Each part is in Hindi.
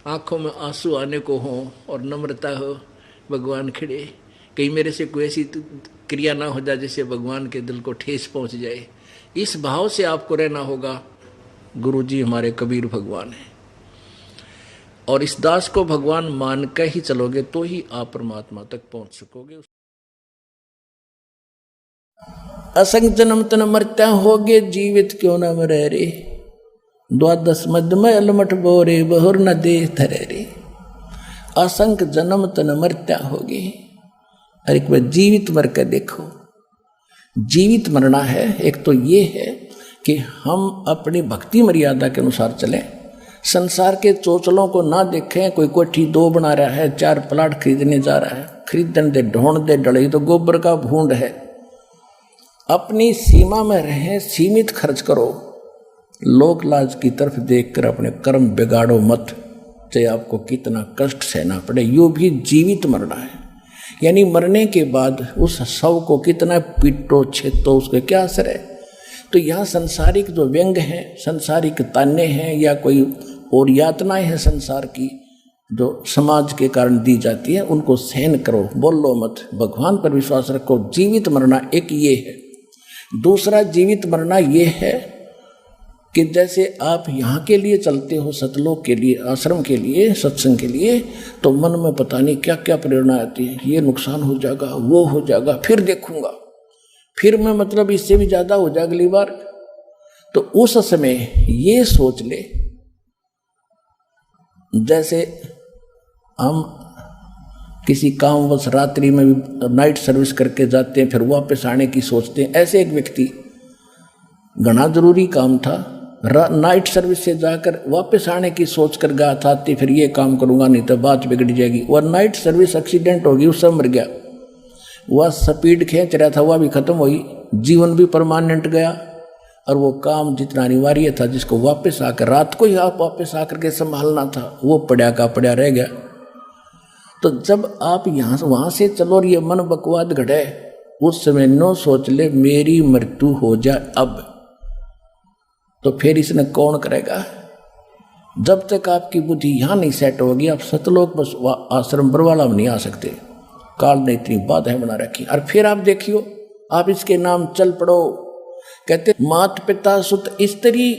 आंखों में आंसू आने को हो और नम्रता हो, भगवान खड़े, कहीं मेरे से कोई ऐसी क्रिया ना हो जाए जिससे भगवान के दिल को ठेस पहुंच जाए। इस भाव से आपको रहना होगा। गुरु जी हमारे कबीर भगवान है, और इस दास को भगवान मान कर ही चलोगे तो ही आप परमात्मा तक पहुंच सकोगे। असंग जन्म तन मरत्या होगे, जीवित क्यों न मरे रे, द्वादश मध्य अलमठ बोरे बहुर न दे थरे रे। असंख्य जन्म तन मरत्या होगे, अरे एक बार जीवित मर कर देखो। जीवित मरना है, एक तो ये है कि हम अपनी भक्ति मर्यादा के अनुसार चलें, संसार के चोचलों को ना देखें। कोई कोठी 2 बना रहा है, 4 प्लाट खरीदने जा रहा है, खरीदने दे ढोंड दे डले तो गोबर का भूंड है। अपनी सीमा में रहें, सीमित खर्च करो, लोक लाज की तरफ देखकर अपने कर्म बिगाड़ो मत, चाहे आपको कितना कष्ट सहना पड़े। यो भी जीवित मरना है, यानी मरने के बाद उस शव को कितना पीटो छेतो, उसके क्या असर है। तो यहाँ संसारिक जो व्यंग हैं, संसारिक ताने हैं या कोई और यातनाएं हैं संसार की जो समाज के कारण दी जाती है, उनको सहन करो, बोलो मत, भगवान पर विश्वास रखो। जीवित मरना एक ये है। दूसरा जीवित मरना ये है कि जैसे आप यहाँ के लिए चलते हो, सतलोक के लिए, आश्रम के लिए, सत्संग के लिए, तो मन में पता नहीं क्या क्या प्रेरणा आती है, ये नुकसान हो जाएगा, वो हो जाएगा, फिर देखूंगा, फिर मैं मतलब इससे भी ज़्यादा हो जाए अगली बार। तो उस समय ये सोच ले, जैसे हम किसी कामवश रात्रि में भी नाइट सर्विस करके जाते हैं, फिर वापस आने की सोचते हैं। ऐसे एक व्यक्ति, घना जरूरी काम था, नाइट सर्विस से जाकर वापस आने की सोच कर गया था, फिर ये काम करूंगा नहीं तो बात बिगड़ जाएगी। वह नाइट सर्विस एक्सीडेंट होगी, उससे मर गया। वह स्पीड खींच रहा था, वह भी खत्म हुई, जीवन भी परमानेंट गया, और वो काम जितना अनिवार्य था, जिसको वापस आकर रात को ही आप वापस आकर के संभालना था, वो पड़ा का पड़ा रह गया। तो जब आप यहाँ वहाँ से चलो और ये मन बकवाद घटे, उस समय नो सोच ले मेरी मृत्यु हो जाए अब, तो फिर इसने कौन करेगा। जब तक आपकी बुद्धि यहाँ नहीं सेट होगी, आप सतलोक बस आश्रम बरवाला में नहीं आ सकते। काल ने इतनी बाधाएं बना रखी। और फिर आप देखियो, आप इसके नाम चल पड़ो। कहते मात पिता सुत स्त्री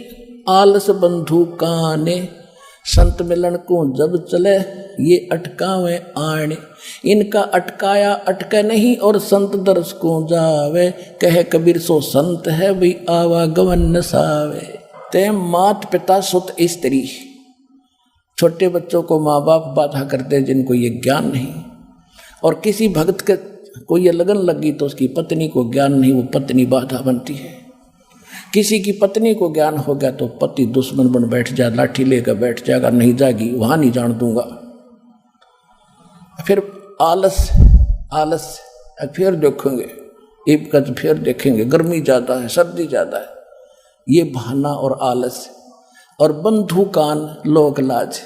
आलस बंधु काने, संत मिलन को जब चले ये अटकावे आने। इनका अटकाया अटके नहीं, और संत दर्श को जावे, कहे कबीर सो संत है भी आवागमन न सावे। ते मात पिता सुत स्त्री, छोटे बच्चों को माँ बाप बाधा करते जिनको ये ज्ञान नहीं, और किसी भक्त के कोई ये लगन लगी तो उसकी पत्नी को ज्ञान नहीं, वो पत्नी बाधा बनती है। किसी की पत्नी को ज्ञान हो गया तो पति दुश्मन बन बैठ जाए, लाठी लेकर बैठ जाएगा, नहीं जाएगी, वहां नहीं जान दूंगा। फिर आलस आलस, फिर देखेंगे इबकत, फिर देखेंगे गर्मी ज़्यादा है, सर्दी ज़्यादा है, ये बहाना और आलस। और बंधु कान लोक लाज,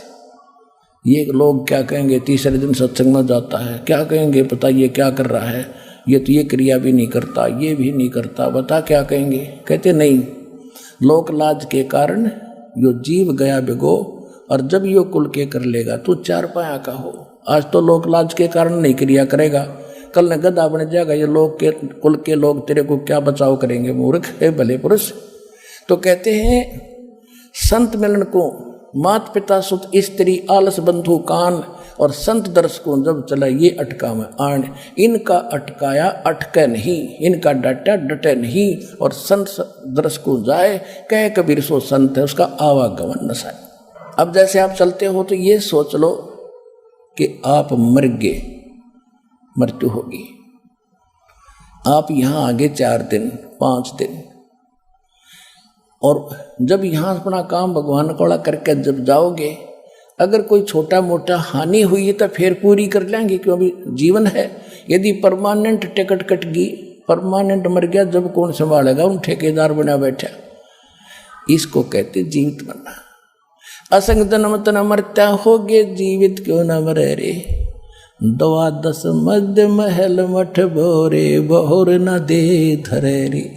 ये लोग क्या कहेंगे, तीसरे दिन सत्संग में जाता है, क्या कहेंगे पता ये क्या कर रहा है, ये तो ये क्रिया भी नहीं करता, ये भी नहीं करता, बता क्या कहेंगे। कहते नहीं, लोक लाज के कारण यो जीव गया बिगो, और जब यो कुल के कर लेगा तू 4 पाया का हो। आज तो लोक लाज के कारण नहीं क्रिया करेगा, कल न गधा बन जाएगा, ये लोग के कुल के लोग तेरे को क्या बचाव करेंगे, मूर्ख है भले पुरुष। तो कहते हैं संत मिलन को मात पिता सुत स्त्री आलस बंधु कान, और संत दर्श को जब चला ये अटका में आन। इनका अटकाया अटके नहीं, इनका डटा डटे नहीं, और संत दर्श को जाए, कहे कबीर सो संत है, उसका आवागमन न साए। अब जैसे आप चलते हो तो ये सोच लो कि आप मर गए, मृत्यु होगी, आप यहाँ आगे 4 दिन 5 दिन, और जब यहाँ अपना काम भगवान कोड़ा करके जब जाओगे, अगर कोई छोटा मोटा हानि हुई है तो फिर पूरी कर लेंगे, क्योंकि जीवन है। यदि परमानेंट टिकट कट गई, परमानेंट मर गया, जब कौन संभालेगा, उन ठेकेदार बना बैठा। इसको कहते जीवित मरना। असंग जन्म तन मरत्या होगे, जीवित क्यों न मरे रे, द्वादश मध्य महल मठ बोरे बहुर न दे धरे रे।